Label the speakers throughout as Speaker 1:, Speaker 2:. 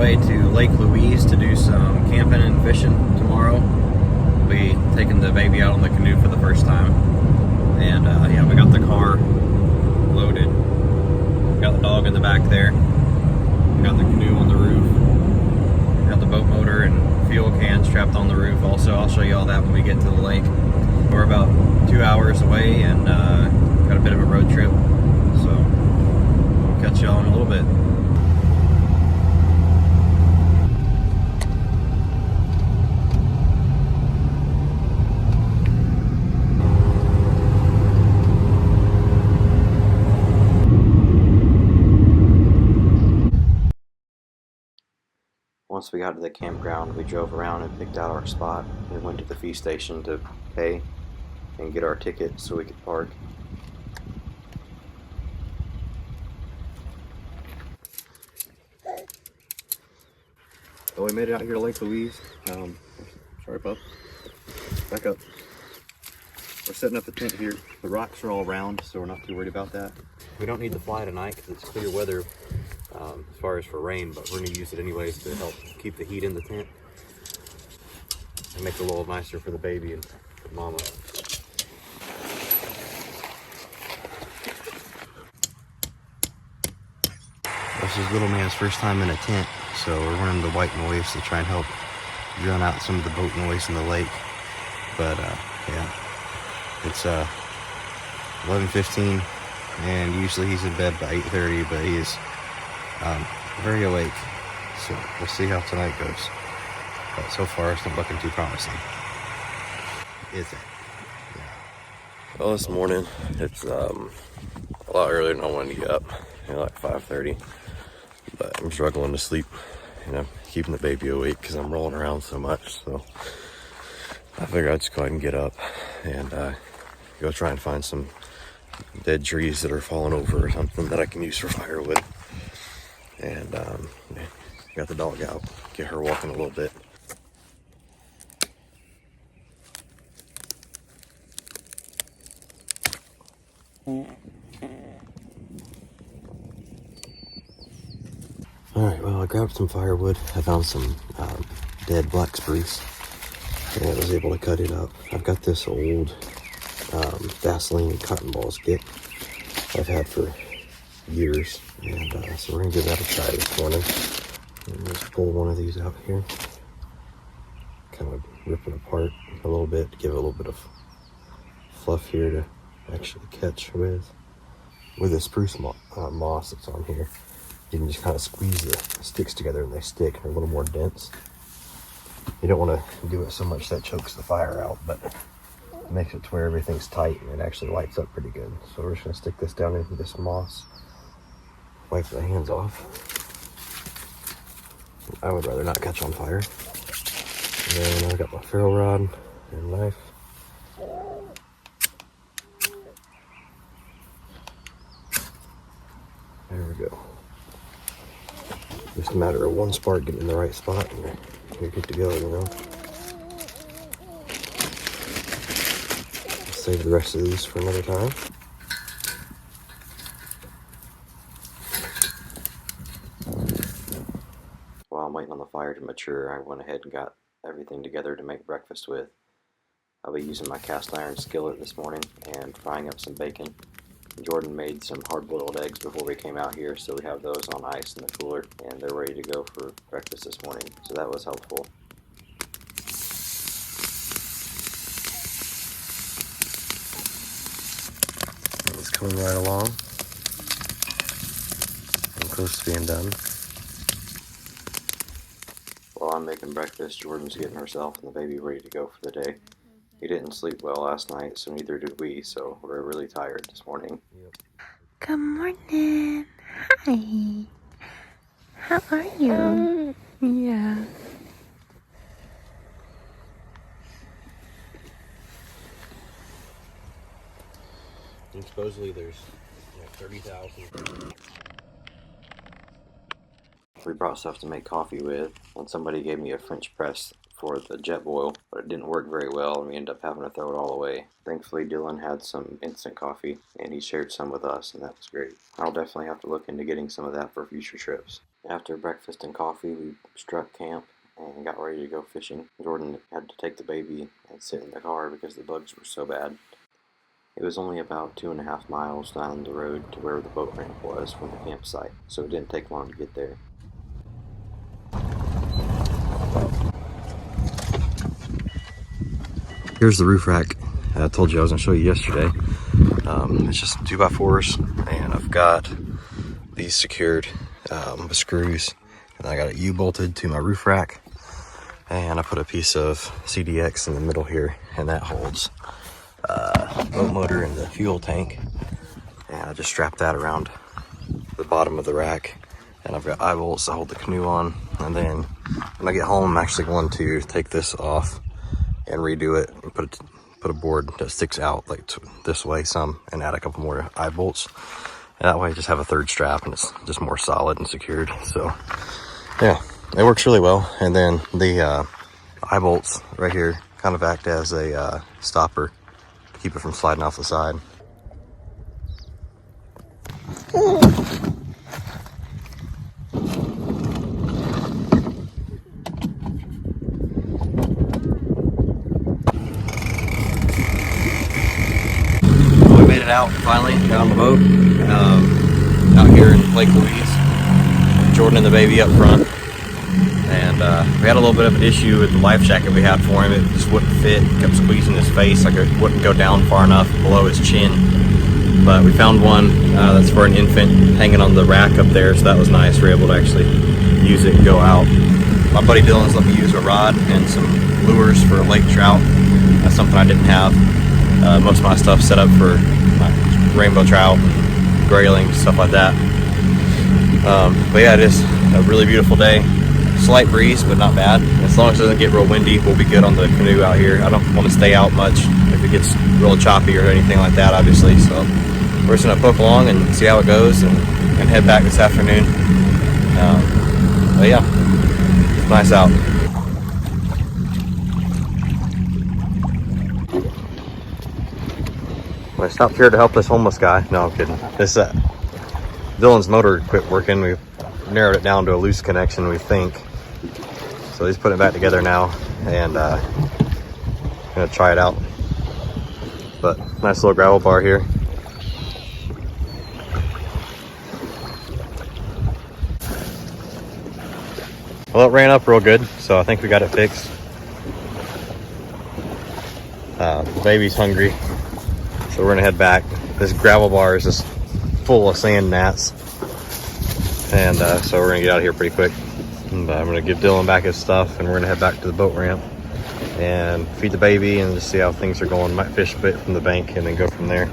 Speaker 1: getaway to Lake Louise to do some camping and fishing tomorrow. We'll be taking the baby out on the canoe for the first time. And yeah, we got the car loaded. We got the dog in the back there. We got the canoe on the roof. We got the boat motor and fuel cans strapped on the roof also. I'll show you all that when we get to the lake. We're about 2 hours away and got a bit of a road trip. So we'll catch y'all in a little bit. Once we got to the campground, we drove around and picked out our spot. We went to the fee station to pay and get our ticket so we could park. Well, we made it out here to Lake Louise. Sorry, pup. Back up. We're setting up the tent here. The rocks are all round, so we're not too worried about that. We don't need to fly tonight because it's clear weather as far as for rain, but we're going to use it anyways to help keep the heat in the tent and make it a little nicer for the baby and for mama. This is little man's first time in a tent, so we're running the white noise to try and help drown out some of the boat noise in the lake. But yeah, it's 11:15, and usually he's in bed by 8:30, but he is very awake, so we'll see how tonight goes. But so far it's not looking too promising, is it? Yeah.
Speaker 2: Well, this morning it's a lot earlier than I wanted to get up, like 5:30, but I'm struggling to sleep, keeping the baby awake because I'm rolling around so much. So I figured I'd just go ahead and get up and go try and find some dead trees that are falling over or something that I can use for firewood. And got the dog out, get her walking a little bit. Alright, well, I grabbed some firewood. I found some dead black spruce and I was able to cut it up. I've got this old Vaseline cotton balls kit I've had for years, and so we're gonna give that a try this morning. And just pull one of these out here, kind of rip it apart a little bit to give it a little bit of fluff here to actually catch with. With the spruce moss that's on here, you can just kind of squeeze the sticks together and they stick. They're a little more dense. You don't want to do it so much that chokes the fire out, but it makes it to where everything's tight and it actually lights up pretty good. So we're just gonna stick this down into this moss, wipe the hands off. I would rather not catch on fire. And then I've got my ferro rod and knife. There we go. Just a matter of one spark getting in the right spot and you're good to go, Save the rest of these for another time. While I'm waiting on the fire to mature, I went ahead and got everything together to make breakfast with. I'll be using my cast iron skillet this morning and frying up some bacon. Jordan made some hard-boiled eggs before we came out here, so we have those on ice in the cooler, and they're ready to go for breakfast this morning, so that was helpful. It's coming right along. I'm close to being done. While I'm making breakfast, Jordan's getting herself and the baby ready to go for the day. He didn't sleep well last night, so neither did we, so we're really tired this morning.
Speaker 3: Good morning. Hi. How are you? Yeah.
Speaker 1: And supposedly there's 30,000. We brought stuff to make coffee with, and somebody gave me a French press for the jet boil, but it didn't work very well, and we ended up having to throw it all away. Thankfully, Dylan had some instant coffee, and he shared some with us, and that was great. I'll definitely have to look into getting some of that for future trips.
Speaker 2: After breakfast and coffee, we struck camp and got ready to go fishing. Jordan had to take the baby and sit in the car because the bugs were so bad. It was only about 2.5 miles down the road to where the boat ramp was from the campsite, so it didn't take long to get there. Here's the roof rack I told you I was going to show you yesterday. It's just 2x4s, and I've got these secured with screws, and I got it U-bolted to my roof rack, and I put a piece of CDX in the middle here, and that holds boat motor and the fuel tank, and I just strapped that around the bottom of the rack, and I've got eye bolts to hold the canoe on. And then when I get home, I'm actually going to take this off and redo it and put a board that sticks out like this way some, and add a couple more eye bolts, and that way I just have a third strap and it's just more solid and secured. So yeah, it works really well. And then the eye bolts right here kind of act as a stopper, keep it from sliding off the side. We made it out finally, got on the boat out here in Lake Louise. Jordan and the baby up front. And we had a little bit of an issue with the life jacket we had for him. It just wouldn't fit, it kept squeezing his face, like it wouldn't go down far enough below his chin. But we found one that's for an infant hanging on the rack up there, so that was nice. We were able to actually use it and go out. My buddy Dylan's let me use a rod and some lures for lake trout. That's something I didn't have. Most of my stuff set up for rainbow trout, grayling, stuff like that. But yeah, it is a really beautiful day. Slight breeze, but not bad. As long as it doesn't get real windy, we'll be good on the canoe out here. I don't want to stay out much if it gets real choppy or anything like that, obviously. So we're just gonna poke along and see how it goes, and head back this afternoon. But yeah, it's nice out. I stopped here to help this homeless guy. No, I'm kidding. This Dylan's motor quit working. We've narrowed it down to a loose connection, we think. So he's putting it back together now, and gonna try it out. But nice little gravel bar here. Well, it ran up real good, so I think we got it fixed. The baby's hungry, so we're gonna head back. This gravel bar is just full of sand gnats, and so we're gonna get out of here pretty quick. And, I'm gonna give Dylan back his stuff, and we're gonna head back to the boat ramp and feed the baby and just see how things are going. Might fish a bit from the bank and then go from there.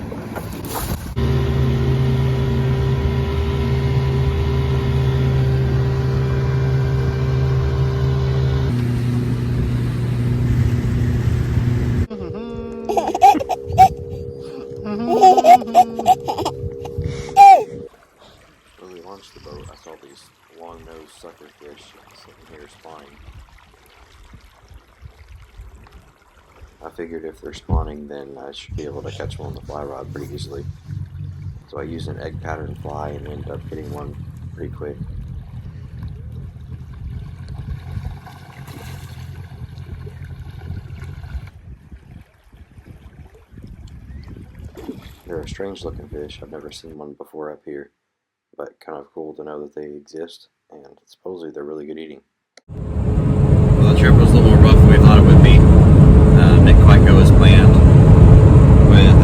Speaker 2: When we launched the boat, I saw these long-nosed suckerfish sitting here spawning. I figured if they're spawning, then I should be able to catch one on the fly rod pretty easily. So I used an egg pattern fly and ended up hitting one pretty quick. They're a strange looking fish. I've never seen one before up here, but kind of cool to know that they exist, and supposedly they're really good eating. Well, the trip was a little more rough than we thought it would be. Didn't quite go as planned with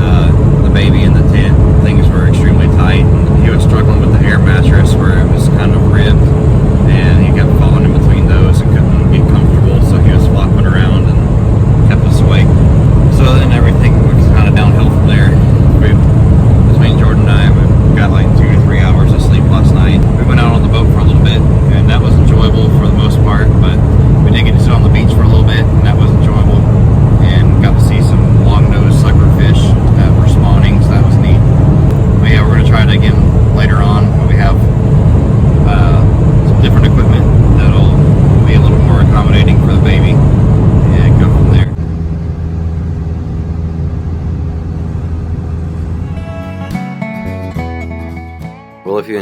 Speaker 2: the baby in the tent. Things were extremely tight, and he was struggling with the air mattress where it was kind of ribbed, and he kept falling in between those and couldn't get comfortable, so he was flopping around and kept us awake. So then everything was kind of downhill from there. Between Jordan and I, we got like 2 to 3 hours of sleep last night. We went out on the boat for a little bit, and that was enjoyable for the most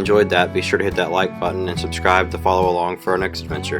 Speaker 2: enjoyed that, be sure to hit that like button and subscribe to follow along for our next adventure.